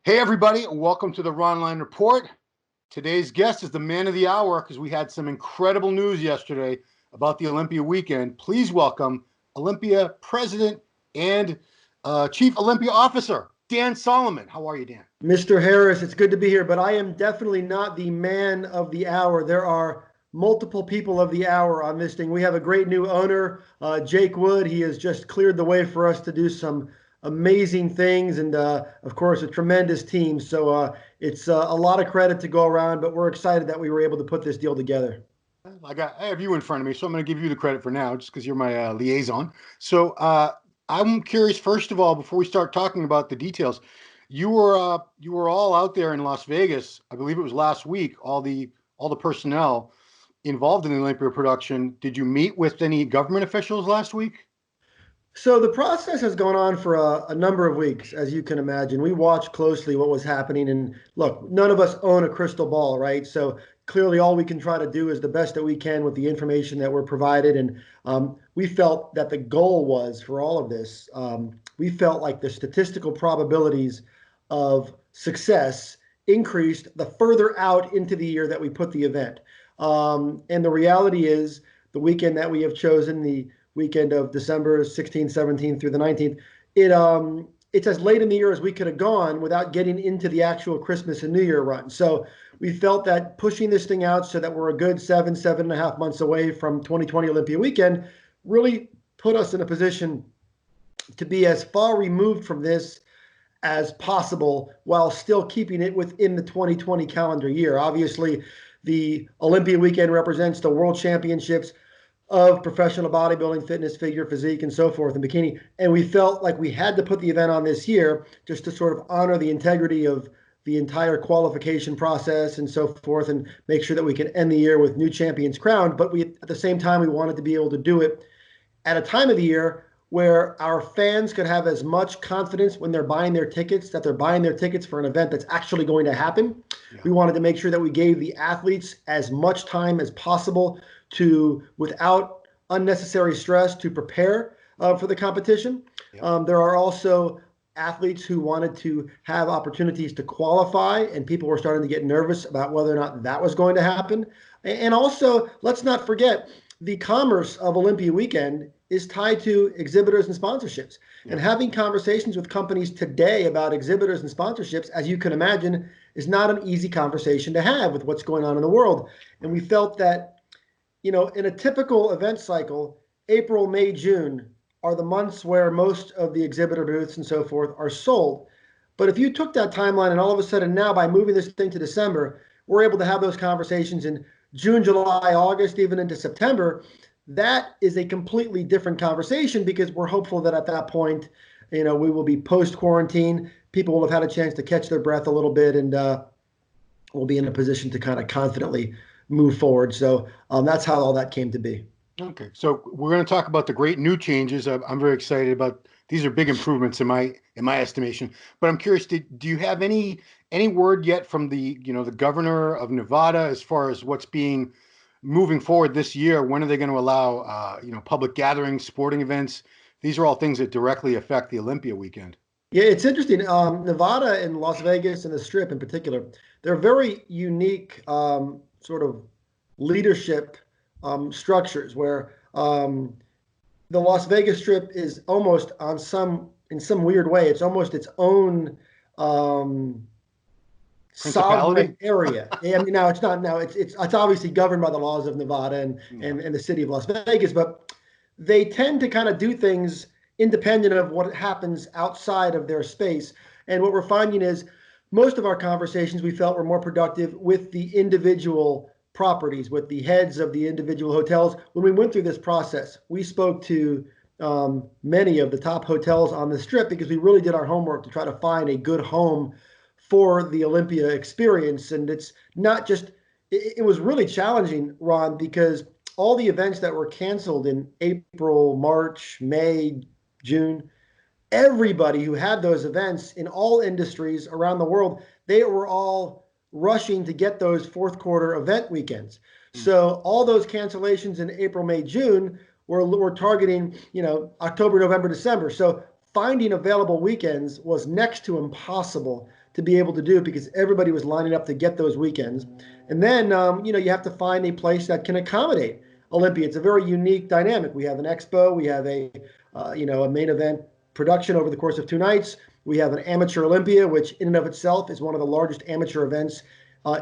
Hey, everybody, and welcome to the Ronline Report. Today's guest is the man of the hour because we had some incredible news yesterday about the Olympia weekend. Please welcome Olympia President and Chief Olympia Officer, Dan Solomon. How are you, Dan? Mr. Harris, it's good to be here, but I am definitely not the man of the hour. There are multiple people of the hour on this thing. We have a great new owner, Jake Wood. He has just cleared the way for us to do some amazing things, and of course, a tremendous team. So it's a lot of credit to go around, but we're excited that we were able to put this deal together. I have you in front of me, so I'm going to give you the credit for now, just because you're my liaison. So I'm curious, first of all, before we start talking about the details, you were all out there in Las Vegas. I believe it was last week. All the personnel involved in the Olympia production. Did you meet with any government officials last week? So the process has gone on for a number of weeks, as you can imagine. We watched closely what was happening, and look, none of us own a crystal ball, right? So clearly, all we can try to do is the best that we can with the information that we're provided. And we felt that the goal was for all of this. We felt like the statistical probabilities of success increased the further out into the year that we put the event. And the reality is, the weekend that we have chosen, the weekend of December 16th, 17th through the 19th. It's as late in the year as we could have gone without getting into the actual Christmas and New Year run. So we felt that pushing this thing out so that we're a good 7.5 months away from 2020 Olympia weekend really put us in a position to be as far removed from this as possible while still keeping it within the 2020 calendar year. Obviously, the Olympia weekend represents the World Championships of professional bodybuilding, fitness, figure, physique, and so forth, and bikini. And we felt like we had to put the event on this year just to sort of honor the integrity of the entire qualification process and so forth, and make sure that we can end the year with new champions crowned. But we, at the same time, we wanted to be able to do it at a time of the year where our fans could have as much confidence when they're buying their tickets that they're buying their tickets for an event that's actually going to happen. Yeah. We wanted to make sure that we gave the athletes as much time as possible to, without unnecessary stress, to prepare for the competition. Yeah. There are also athletes who wanted to have opportunities to qualify, and people were starting to get nervous about whether or not that was going to happen. And also, let's not forget, the commerce of Olympia weekend is tied to exhibitors and sponsorships. Yeah. And having conversations with companies today about exhibitors and sponsorships, as you can imagine, is not an easy conversation to have with what's going on in the world. And we felt that, you know, in a typical event cycle, April, May, June are the months where most of the exhibitor booths and so forth are sold. But if you took that timeline and all of a sudden now, by moving this thing to December, we're able to have those conversations in June, July, August, even into September. That is a completely different conversation because we're hopeful that at that point, you know, we will be post-quarantine. People will have had a chance to catch their breath a little bit, and we'll be in a position to kind of confidently move forward. So that's how all that came to be. Okay, so we're going to talk about the great new changes. I'm very excited about. These are big improvements in my estimation. But I'm curious, do you have any word yet from the governor of Nevada as far as what's being moving forward this year? When are they going to allow public gatherings, sporting events? These are all things that directly affect the Olympia weekend. Yeah, it's interesting. Nevada and Las Vegas and the Strip in particular, they're very unique sort of leadership structures where the Las Vegas Strip is almost in some weird way, it's almost its own sovereign area. I mean, now it's not. Now it's obviously governed by the laws of Nevada and the city of Las Vegas, but they tend to kind of do things independent of what happens outside of their space. And what we're finding is most of our conversations we felt were more productive with the individual properties, with the heads of the individual hotels. When we went through this process, we spoke to many of the top hotels on the Strip because we really did our homework to try to find a good home for the Olympia experience. And it's not just, it was really challenging, Ron, because all the events that were canceled in April, March, May, June, everybody who had those events in all industries around the world, they were all rushing to get those fourth quarter event weekends. So all those cancellations in April, May, June were targeting, October, November, December. So finding available weekends was next to impossible to be able to do because everybody was lining up to get those weekends. And then, you have to find a place that can accommodate Olympia. It's a very unique dynamic. We have an expo, we have a main event production over the course of 2 nights. We have an amateur Olympia, which in and of itself is one of the largest amateur events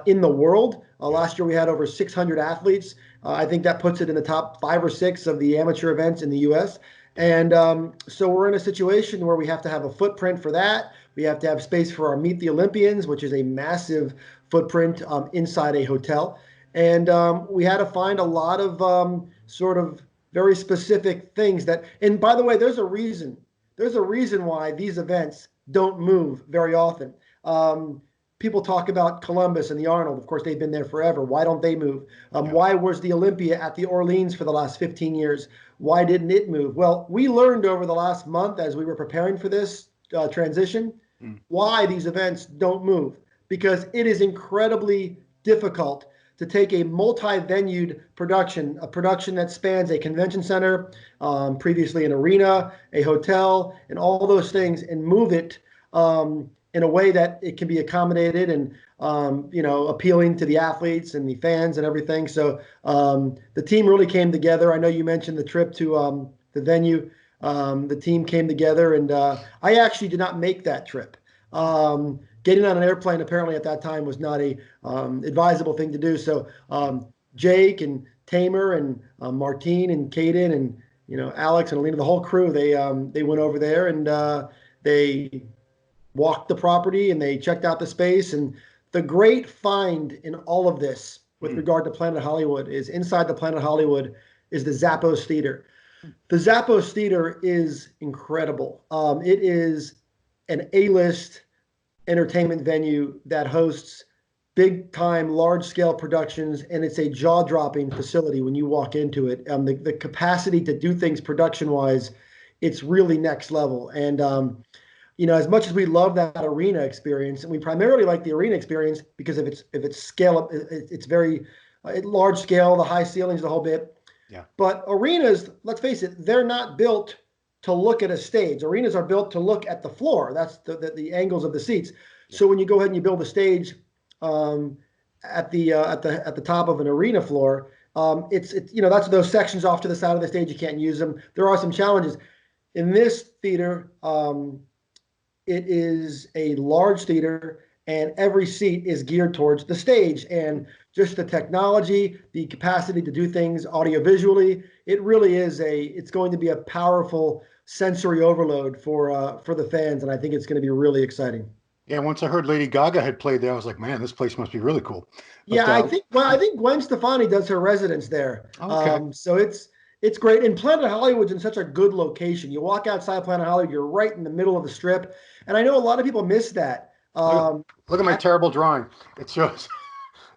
in the world. Last year we had over 600 athletes. I think that puts it in the top 5 or 6 of the amateur events in the U.S. And so we're in a situation where we have to have a footprint for that. We have to have space for our Meet the Olympians, which is a massive footprint inside a hotel. And we had to find a lot of sort of very specific things and by the way, there's a reason. There's a reason why these events don't move very often. People talk about Columbus and the Arnold. Of course, they've been there forever. Why don't they move? Why was the Olympia at the Orleans for the last 15 years? Why didn't it move? Well, we learned over the last month as we were preparing for this transition why these events don't move. Because it is incredibly difficult to take a multi-venued production, a production that spans a convention center, previously an arena, a hotel, and all those things, and move it in a way that it can be accommodated and appealing to the athletes and the fans and everything. So the team really came together. I know you mentioned the trip to the venue. The team came together, and I actually did not make that trip. Getting on an airplane apparently at that time was not a advisable thing to do. So Jake and Tamer and Martine and Kaden and Alex and Alina, the whole crew, they went over there and they walked the property and they checked out the space. And the great find in all of this with regard to Planet Hollywood is inside the Planet Hollywood is the Zappos Theater. The Zappos Theater is incredible. It is an A-list entertainment venue that hosts big time, large scale productions. And it's a jaw dropping facility when you walk into it. The capacity to do things production wise, it's really next level. And, as much as we love that arena experience, and we primarily like the arena experience because of its scale, it's very large scale, the high ceilings, the whole bit. Yeah. But arenas, let's face it, they're not built to look at a stage. Arenas are built to look at the floor. That's the angles of the seats. Yeah. So when you go ahead and you build a stage at the top of an arena floor, it's that's those sections off to the side of the stage. You can't use them. There are some challenges in this theater. It is a large theater, and every seat is geared towards the stage. And just the technology, the capacity to do things audiovisually, it really is it's going to be a powerful sensory overload for the fans, and I think it's going to be really exciting. Yeah, once I heard Lady Gaga had played there, I was like, man, this place must be really cool. But, yeah, I think Gwen Stefani does her residence there. Okay. So it's great. And Planet Hollywood's in such a good location. You walk outside Planet Hollywood, you're right in the middle of the strip. And I know a lot of people miss that. Look at my terrible drawing. It shows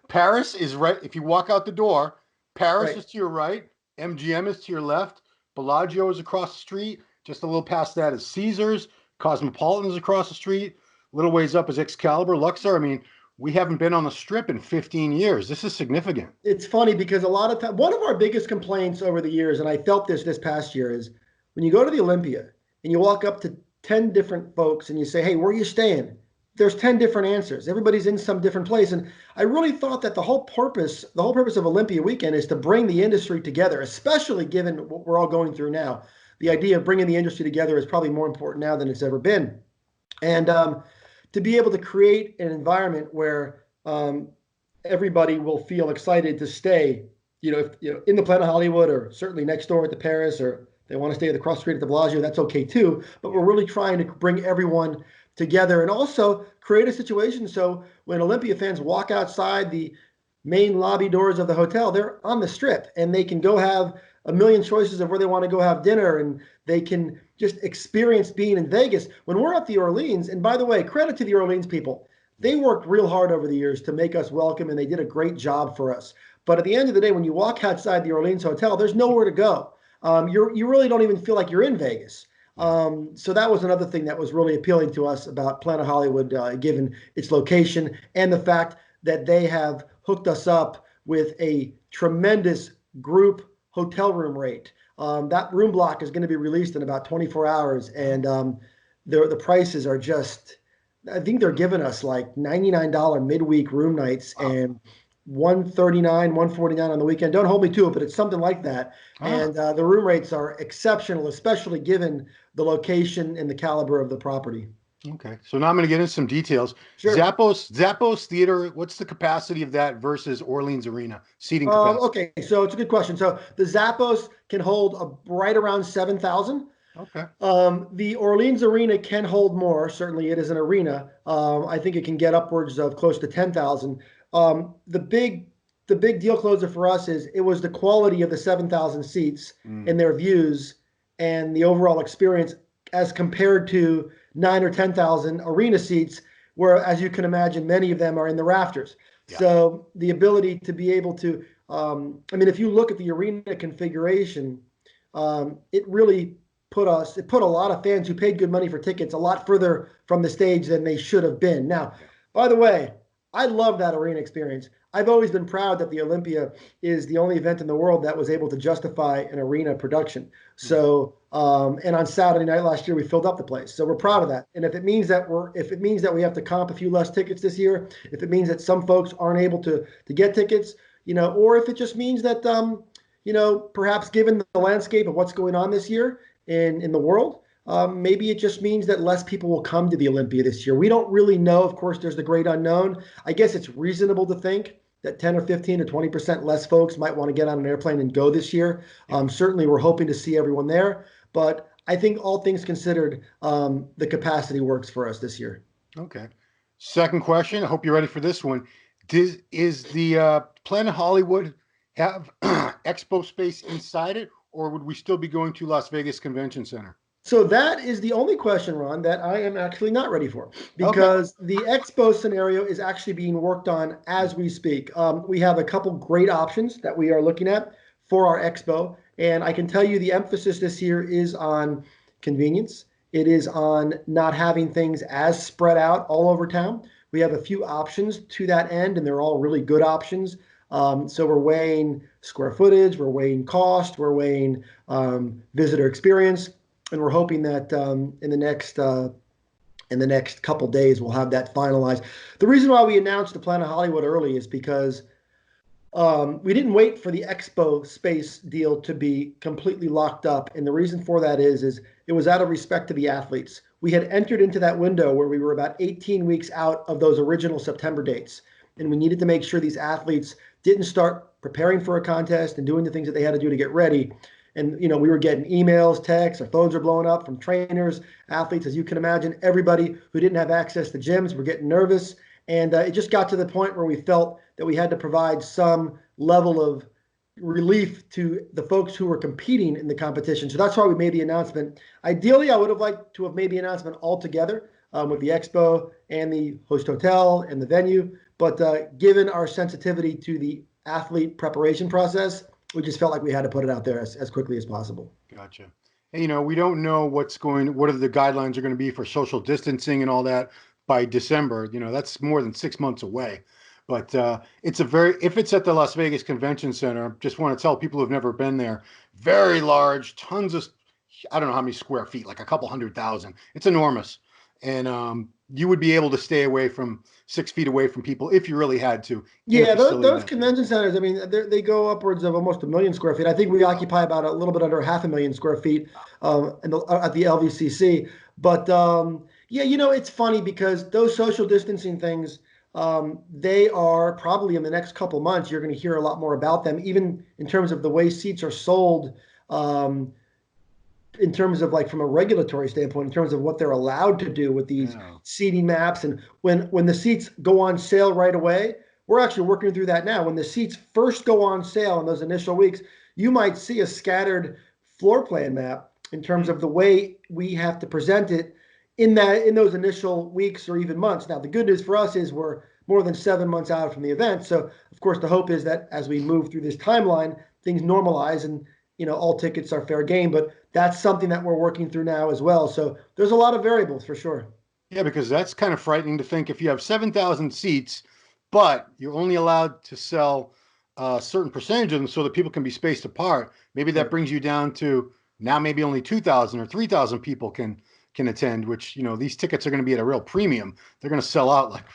Paris is right. If you walk out the door, Paris is to your right, MGM is to your left, Bellagio is across the street. Just a little past that is Caesars, Cosmopolitan is across the street. A little ways up is Excalibur, Luxor. I mean, we haven't been on the strip in 15 years. This is significant. It's funny because a lot of time, one of our biggest complaints over the years, and I felt this past year, is when you go to the Olympia and you walk up to 10 different folks and you say, hey, where are you staying? There's 10 different answers. Everybody's in some different place. And I really thought that the whole purpose of Olympia weekend is to bring the industry together, especially given what we're all going through now. The idea of bringing the industry together is probably more important now than it's ever been. And to be able to create an environment where everybody will feel excited to stay, in the Planet Hollywood or certainly next door at the Paris, or they want to stay across the street at the Bellagio, that's okay too. But we're really trying to bring everyone together and also create a situation so when Olympia fans walk outside the main lobby doors of the hotel, they're on the strip and they can go have a million choices of where they want to go have dinner, and they can just experience being in Vegas. When we're at the Orleans, and by the way, credit to the Orleans people, they worked real hard over the years to make us welcome, and they did a great job for us. But at the end of the day, when you walk outside the Orleans hotel, there's nowhere to go. You really don't even feel like you're in Vegas. So that was another thing that was really appealing to us about Planet Hollywood, given its location and the fact that they have hooked us up with a tremendous group hotel room rate. That room block is going to be released in about 24 hours, and the prices are just I think they're giving us like $99 midweek room nights Wow. and 139, 149 on the weekend. Don't hold me to it, but it's something like that. Ah, And the room rates are exceptional, especially given the location and the caliber of the property. okay. So now I'm going to get into some details. Sure. Zappos Theater, what's the capacity of that versus Orleans Arena seating capacity? Okay, so it's a good question. So the Zappos can hold right around 7,000. Okay. The Orleans Arena can hold more. Certainly, it is an arena. I think it can get upwards of close to 10,000. The big deal closer for us is it was the quality of the 7,000 seats Mm, and their views and the overall experience as compared to 9 or 10,000 arena seats, where, as you can imagine, many of them are in the rafters. yeah. So the ability to be able to, I mean, if you look at the arena configuration, it really it put a lot of fans who paid good money for tickets a lot further from the stage than they should have been. Now, Yeah. by the way, I love that arena experience. I've always been proud that the Olympia is the only event in the world that was able to justify an arena production. Hmm. So, and on Saturday night last year, we filled up the place. So we're proud of that. And if it means that we have to comp a few less tickets this year, if it means that some folks aren't able to get tickets, or if it just means that, perhaps given the landscape of what's going on this year in the world, maybe it just means that less people will come to the Olympia this year. We don't really know. Of course, there's the great unknown. I guess it's reasonable to think that 10 or 15 or 20% less folks might want to get on an airplane and go this year. Yeah. Certainly, we're hoping to see everyone there. But I think all things considered, the capacity works for us this year. Okay. Second question. I hope you're ready for this one. Is the Planet Hollywood have expo space inside it, or would we still be going to Las Vegas Convention Center? So that is the only question, Ron, that I am actually not ready for Okay. because the Expo scenario is actually being worked on as we speak. We have a couple great options that we are looking at for our Expo, and I can tell you the emphasis this year is on convenience. It is on not having things as spread out all over town. We have a few options to that end, and they're all really good options. So we're weighing square footage, we're weighing cost, we're weighing visitor experience, and we're hoping that in the next couple days we'll have that finalized. The reason why we announced the Planet Hollywood early is because we didn't wait for the Expo space deal to be completely locked up, and the reason for that is it was out of respect to the athletes. We had entered into that window where we were about 18 weeks out of those original September dates, and we needed to make sure these athletes didn't start preparing for a contest and doing the things that they had to do to get ready. And we were getting emails, texts, our phones are blowing up from trainers, athletes, as you can imagine. Everybody who didn't have access to gyms were getting nervous, and it just got to the point where we felt that we had to provide some level of relief to the folks who were competing in the competition. So that's why we made the announcement. Ideally, I would have liked to have made the announcement all together with the expo and the host hotel and the venue. But given our sensitivity to the athlete preparation process, we just felt like we had to put it out there as quickly as possible. Gotcha. And, we don't know what are the guidelines are going to be for social distancing and all that by December. That's more than 6 months away. But if it's at the Las Vegas Convention Center, just want to tell people who've never been there, very large, tons of, I don't know how many square feet, like a couple 100,000. It's enormous. And you would be able to stay away from 6 feet away from people if you really had to in a Yeah, facility those that big. convention centers, I mean, they go upwards of almost 1 million square feet. I think we occupy about a little bit under 500,000 square feet at the LVCC. But yeah, it's funny because those social distancing things, they are probably in the next couple months, you're going to hear a lot more about them, even in terms of the way seats are sold. In terms of like from a regulatory standpoint, in terms of what they're allowed to do with these Yeah. seating maps, and when the seats go on sale right away, we're actually working through that now. When the seats first go on sale in those initial weeks, you might see a scattered floor plan map in terms Hmm. of the way we have to present it in those initial weeks or even months. Now, the good news for us is we're more than 7 months out from the event. So, of course, the hope is that as we move through this timeline, things normalize and all tickets are fair game. But that's something that we're working through now as well. So there's a lot of variables for sure. Yeah, because that's kind of frightening to think if you have 7,000 seats, but you're only allowed to sell a certain percentage of them so that people can be spaced apart. Maybe that Right. brings you down to now maybe only 2,000 or 3,000 people can attend, which, these tickets are going to be at a real premium. They're going to sell out like,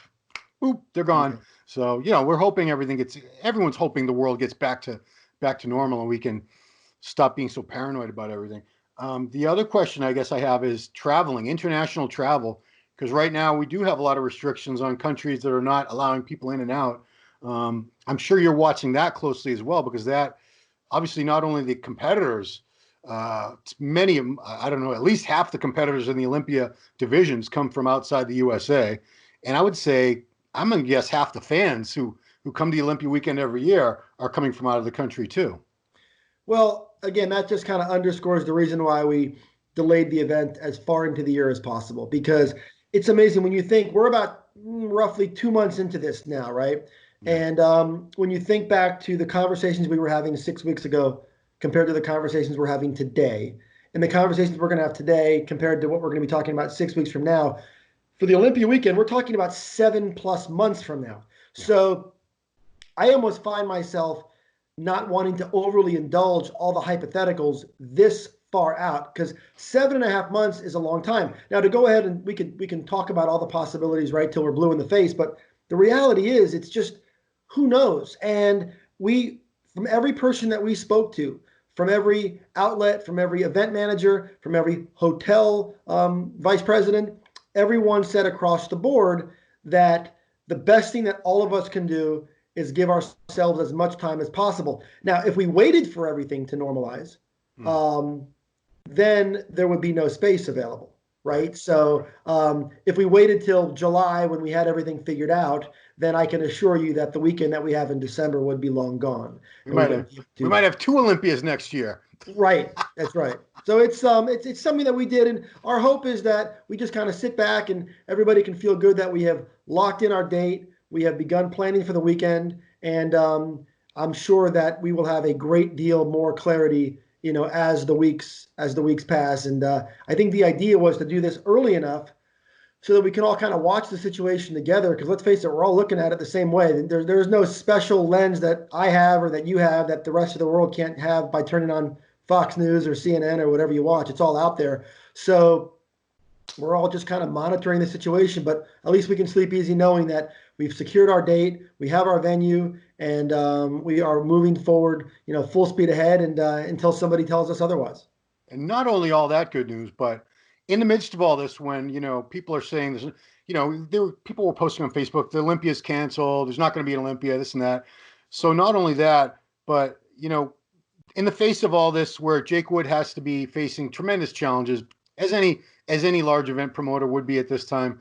boop, they're gone. Yeah. So, we're hoping everyone's hoping the world gets back to normal and we can stop being so paranoid about everything. The other question I guess I have is traveling, international travel, because right now we do have a lot of restrictions on countries that are not allowing people in and out. I'm sure you're watching that closely as well, because that obviously not only the competitors, many, I don't know, at least half the competitors in the Olympia divisions come from outside the USA. And I would say, I'm going to guess half the fans who come to the Olympia weekend every year are coming from out of the country too. Well, again, that just kind of underscores the reason why we delayed the event as far into the year as possible, because it's amazing when you think we're about roughly 2 months into this now, right? Yeah. And when you think back to the conversations we were having 6 weeks ago compared to the conversations we're having today, and the conversations we're going to have today compared to what we're going to be talking about 6 weeks from now, for the Olympia weekend, we're talking about 7+ months from now. Yeah. So I almost find myself not wanting to overly indulge all the hypotheticals this far out, because 7.5 months is a long time. Now, to go ahead and we can talk about all the possibilities right till we're blue in the face, but the reality is it's just who knows. And we, from every person that we spoke to, from every outlet, from every event manager, from every hotel vice president, everyone said across the board that the best thing that all of us can do is give ourselves as much time as possible. Now, if we waited for everything to normalize, Mm. um, then there would be no space available, Right. right? So if we waited till July when we had everything figured out, then I can assure you that the weekend that we have in December would be long gone, We and we might have wouldn't be able we to. might have two Olympias next year. Right, that's right. So it's something that we did, and our hope is that we just kind of sit back and everybody can feel good that we have locked in our date. We have begun planning for the weekend, and I'm sure that we will have a great deal more clarity, as the weeks pass. And I think the idea was to do this early enough so that we can all kind of watch the situation together. Because let's face it, we're all looking at it the same way. There's no special lens that I have or that you have that the rest of the world can't have by turning on Fox News or CNN or whatever you watch. It's all out there. So we're all just kind of monitoring the situation, but at least we can sleep easy knowing that we've secured our date, we have our venue, and we are moving forward, full speed ahead, and until somebody tells us otherwise. And not only all that good news, but in the midst of all this, when people are saying this, people were posting on Facebook, the Olympia's canceled, there's not going to be an Olympia, this and that. So not only that, but in the face of all this, where Jake Wood has to be facing tremendous challenges, as any large event promoter would be at this time,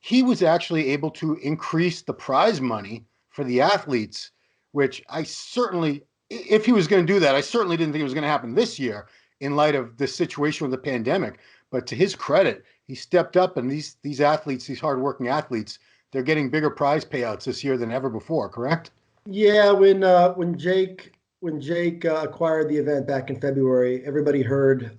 he was actually able to increase the prize money for the athletes, which I certainly, if he was going to do that, I certainly didn't think it was going to happen this year in light of the situation with the pandemic. But to his credit, he stepped up, and these athletes, these hardworking athletes, they're getting bigger prize payouts this year than ever before. Correct? Yeah, when Jake acquired the event back in February, everybody heard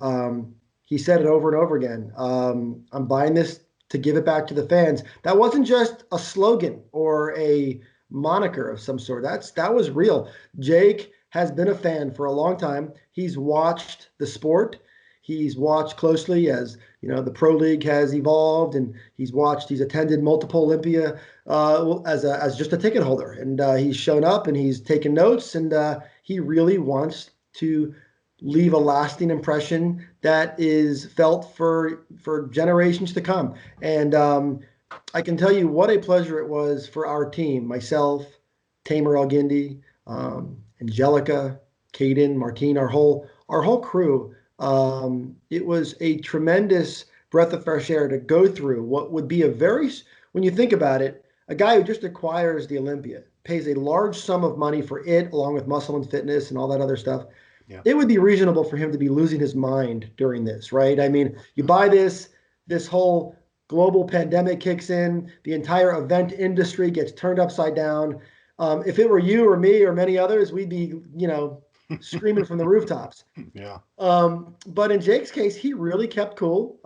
he said it over and over again. I'm buying this to give it back to the fans. That wasn't just a slogan or a moniker of some sort. That was real. Jake has been a fan for a long time. He's watched the sport. He's watched closely as the pro league has evolved, and he's attended multiple Olympia as just a ticket holder, and he's shown up and he's taken notes, and he really wants to leave a lasting impression that is felt for generations to come. And I can tell you what a pleasure it was for our team, myself, Tamer Elgindi, Angelica, Caden, Martine, our whole crew. It was a tremendous breath of fresh air to go through what would be when you think about it, a guy who just acquires the Olympia, pays a large sum of money for it, along with muscle and fitness and all that other stuff. Yeah. It would be reasonable for him to be losing his mind during this, right? I mean, you buy this whole global pandemic kicks in, the entire event industry gets turned upside down. If it were you or me or many others, we'd be, screaming from the rooftops. Yeah. But in Jake's case, he really kept cool.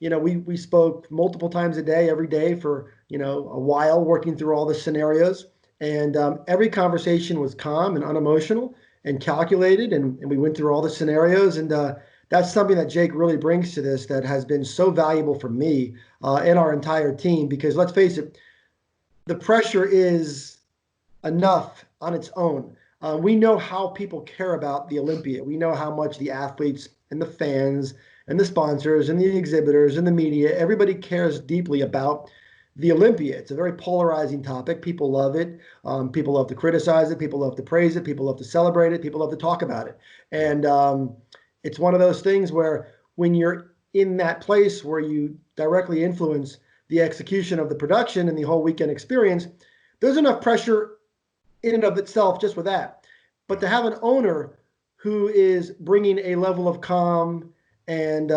We spoke multiple times a day, every day for a while, working through all the scenarios, and every conversation was calm and unemotional and calculated, and we went through all the scenarios, and that's something that Jake really brings to this that has been so valuable for me and our entire team. Because let's face it, the pressure is enough on its own. We know how people care about the Olympia. We know how much the athletes and the fans and the sponsors and the exhibitors and the media, everybody cares deeply about the Olympia. It's a very polarizing topic. People love it. People love to criticize it. People love to praise it. People love to celebrate it. People love to talk about it. And it's one of those things where when you're in that place where you directly influence the execution of the production and the whole weekend experience, there's enough pressure in and of itself just with that. But to have an owner who is bringing a level of calm and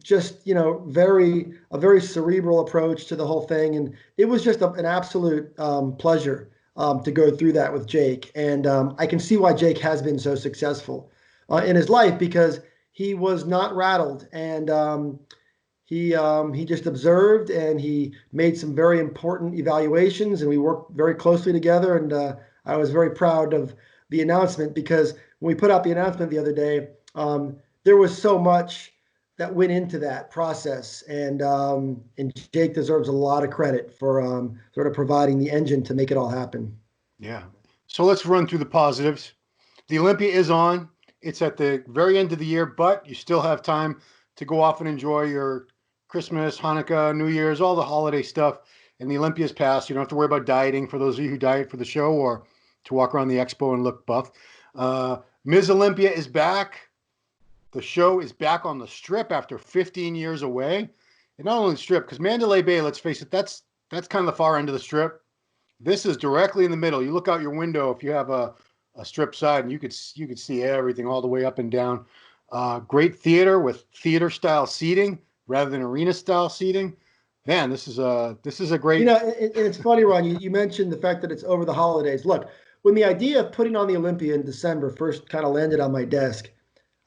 just a very cerebral approach to the whole thing, and it was just an absolute pleasure to go through that with Jake. And I can see why Jake has been so successful in his life, because he was not rattled, and he just observed, and he made some very important evaluations, and we worked very closely together. And I was very proud of the announcement, because when we put out the announcement the other day, there was so much that went into that process, and Jake deserves a lot of credit for sort of providing the engine to make it all happen. Yeah. So let's run through the positives. The Olympia is on. It's at the very end of the year, but you still have time to go off and enjoy your Christmas, Hanukkah, New Year's, all the holiday stuff. And the Olympia's passed. You don't have to worry about dieting for those of you who diet for the show or to walk around the expo and look buff. Ms. Olympia is back. The show is back on the Strip after 15 years away. And not only the Strip, because Mandalay Bay, let's face it, that's kind of the far end of the Strip. This is directly in the middle. You look out your window if you have a strip side, and you could see everything all the way up and down. Great theater with theater style seating rather than arena style seating. Man, this is a great. And it's funny, Ron, you mentioned the fact that it's over the holidays. Look, when the idea of putting on the Olympia in December first kind of landed on my desk,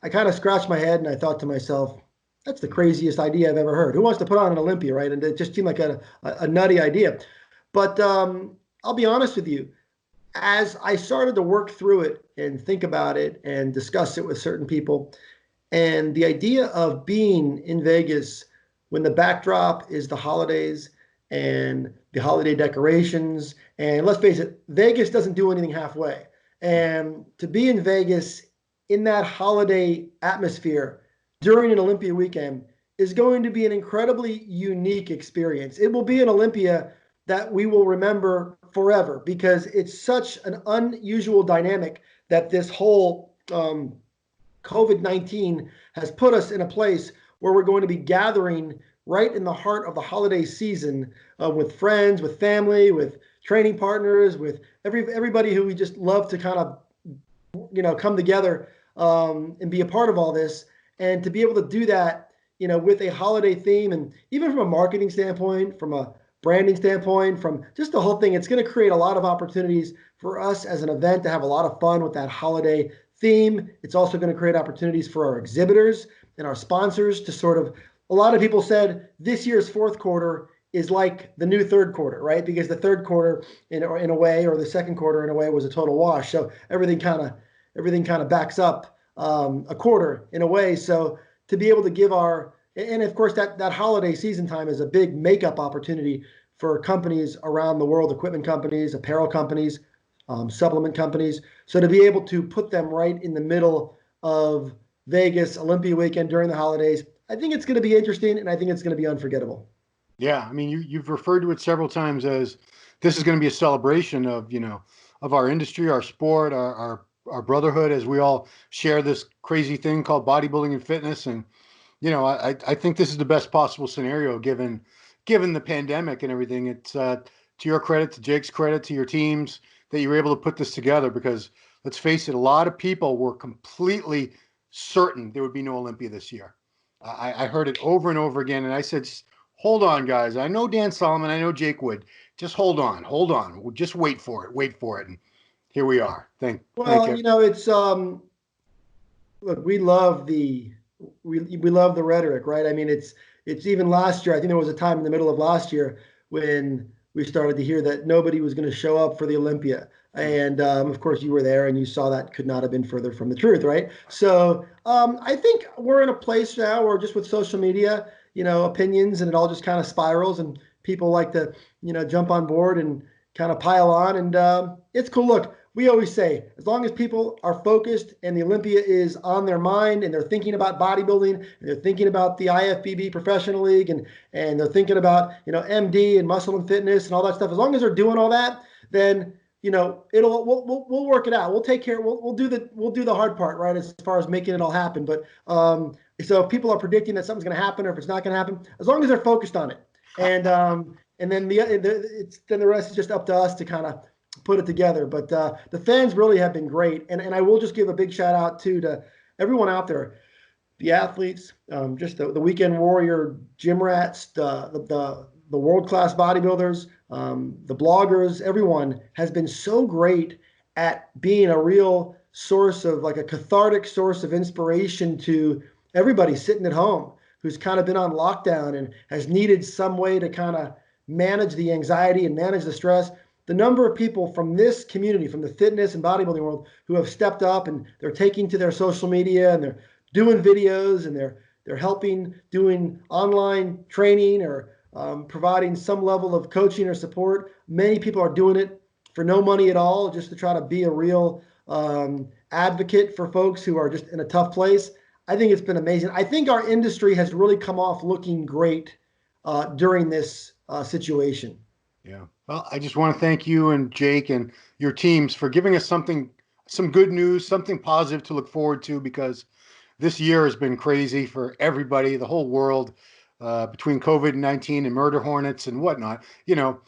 I kind of scratched my head and I thought to myself, that's the craziest idea I've ever heard. Who wants to put on an Olympia, right? And it just seemed like a nutty idea. But I'll be honest with you, as I started to work through it and think about it and discuss it with certain people, and the idea of being in Vegas when the backdrop is the holidays and the holiday decorations, and let's face it, Vegas doesn't do anything halfway. And to be in Vegas in that holiday atmosphere during an Olympia weekend is going to be an incredibly unique experience. It will be an Olympia that we will remember forever, because it's such an unusual dynamic that this whole COVID-19 has put us in a place where we're going to be gathering right in the heart of the holiday season with friends, with family, with training partners, with everybody who we just love to kind of come together and be a part of all this, and to be able to do that with a holiday theme, and even from a marketing standpoint, from a branding standpoint, from just the whole thing, it's going to create a lot of opportunities for us as an event to have a lot of fun with that holiday theme. It's also going to create opportunities for our exhibitors and our sponsors to sort of, a lot of people said this year's fourth quarter is like the new third quarter, right? Because the third quarter in a way, or the second quarter in a way, was a total wash. So everything kind of backs up a quarter in a way. So to be able to give and of course that holiday season time is a big makeup opportunity for companies around the world, equipment companies, apparel companies, supplement companies. So to be able to put them right in the middle of Vegas Olympia weekend during the holidays, I think it's going to be interesting, and I think it's going to be unforgettable. Yeah, I mean, you've referred to it several times as this is going to be a celebration of our industry, our sport, our brotherhood, as we all share this crazy thing called bodybuilding and fitness. And I think this is the best possible scenario given the pandemic and everything. It's to your credit, to Jake's credit, to your teams that you were able to put this together, because let's face it, a lot of people were completely certain there would be no Olympia this year. I heard it over and over again, and I said, hold on, guys. I know Dan Solomon, I know Jake Wood. Just hold on. We'll just wait for it. And here we are. Thank Well, you. it's look, we love the rhetoric, right? I mean, it's even last year. I think there was a time in the middle of last year when we started to hear that nobody was going to show up for the Olympia. And of course, you were there and you saw that could not have been further from the truth, right? So I think we're in a place now where just with social media, opinions and it all just kind of spirals and people like to, jump on board and kind of pile on. And it's cool. Look, we always say, as long as people are focused and the Olympia is on their mind and they're thinking about bodybuilding and they're thinking about the IFBB Professional League and they're thinking about, MD and muscle and fitness and all that stuff, as long as they're doing all that, then we'll work it out. We'll take care. We'll do the hard part, right? As far as making it all happen. But so if people are predicting that something's going to happen or if it's not going to happen, as long as they're focused on it, and then the rest is just up to us to kind of put it together. But the fans really have been great, and I will just give a big shout out too to everyone out there, the athletes, just the weekend warrior gym rats, the world class bodybuilders, the bloggers. Everyone has been so great at being a real source of like a cathartic source of inspiration to everybody sitting at home who's kind of been on lockdown and has needed some way to kind of manage the anxiety and manage the stress. The number of people from this community, from the fitness and bodybuilding world, who have stepped up and they're taking to their social media and they're doing videos and they're helping doing online training or providing some level of coaching or support. Many people are doing it for no money at all, just to try to be a real advocate for folks who are just in a tough place. I think it's been amazing. I think our industry has really come off looking great during this situation. Yeah. Well, I just want to thank you and Jake and your teams for giving us some good news, something positive to look forward to, because this year has been crazy for everybody, the whole world, between COVID-19 and murder hornets and whatnot. There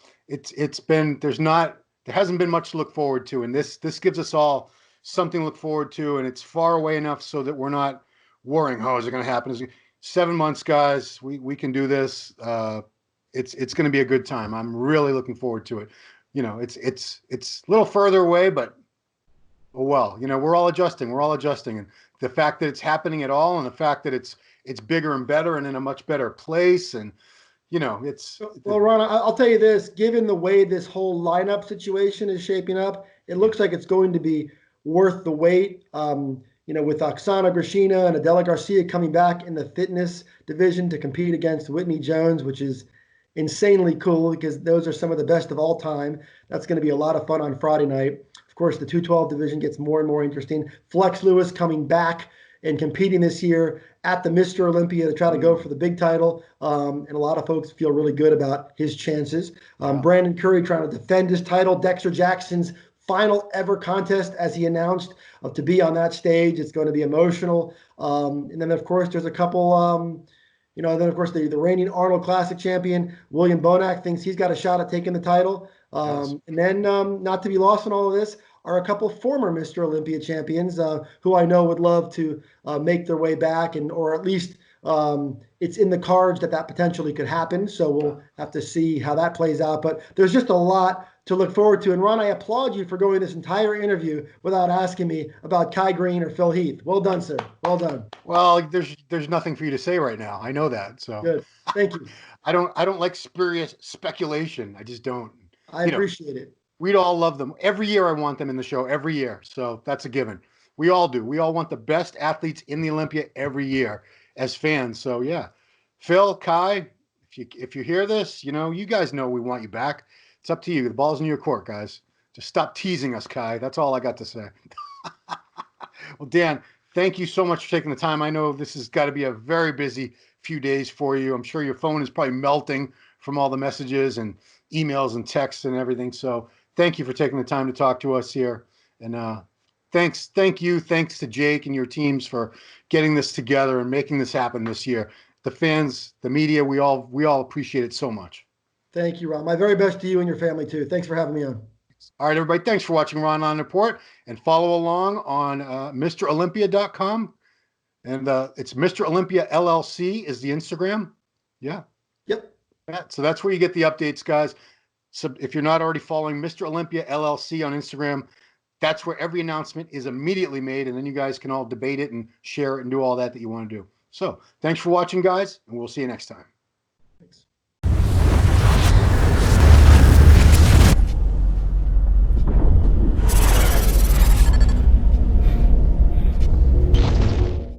hasn't been much to look forward to, and this gives us all something to look forward to, and it's far away enough so that we're not worrying, oh, is it going to happen? 7 months, guys, we can do this. It's going to be a good time. I'm really looking forward to it. It's a little further away, but oh well. We're all adjusting. We're all adjusting, and the fact that it's happening at all, and the fact that it's bigger and better, and in a much better place, and it's. Well, Ron, I'll tell you this: given the way this whole lineup situation is shaping up, it looks like it's going to be worth the wait. With Oksana Grishina and Adela Garcia coming back in the fitness division to compete against Whitney Jones, which is insanely cool because those are some of the best of all time. That's going to be a lot of fun on Friday night. Of course, the 212 division gets more and more interesting. Flex Lewis coming back and competing this year at the Mr. Olympia to try to go for the big title. And a lot of folks feel really good about his chances. Brandon Curry trying to defend his title. Dexter Jackson's final ever contest, as he announced, to be on that stage. It's going to be emotional. And then, of course, there's a couple, then, of course, the reigning Arnold Classic champion, William Bonac, thinks he's got a shot at taking the title. Yes. And then, not to be lost in all of this, are a couple former Mr. Olympia champions who I know would love to make their way back, or at least it's in the cards that potentially could happen. So we'll have to see how that plays out. But there's just a lot to look forward to. And Ron, I applaud you for going this entire interview without asking me about Kai Green or Phil Heath. Well done, sir. Well done. Well, there's nothing for you to say right now. I know that. So Good. Thank you. I don't like spurious speculation. I just don't. I appreciate it. We'd all love them. Every year I want them in the show, every year. So that's a given. We all do. We all want the best athletes in the Olympia every year as fans. So yeah. Phil, Kai, if you hear this, you guys know we want you back. It's up to you. The ball's in your court, guys. Just stop teasing us, Kai. That's all I got to say. Well, Dan, thank you so much for taking the time. I know this has got to be a very busy few days for you. I'm sure your phone is probably melting from all the messages and emails and texts and everything. So thank you for taking the time to talk to us here. And thanks to Jake and your teams for getting this together and making this happen this year. The fans, the media, we all appreciate it so much. Thank you, Ron. My very best to you and your family, too. Thanks for having me on. All right, everybody. Thanks for watching Ronline Report, and follow along on MrOlympia.com. And it's Mr. Olympia LLC is the Instagram. Yeah. Yep. So that's where you get the updates, guys. So if you're not already following Mr. Olympia LLC on Instagram, that's where every announcement is immediately made, and then you guys can all debate it and share it and do all that you want to do. So thanks for watching, guys, and we'll see you next time.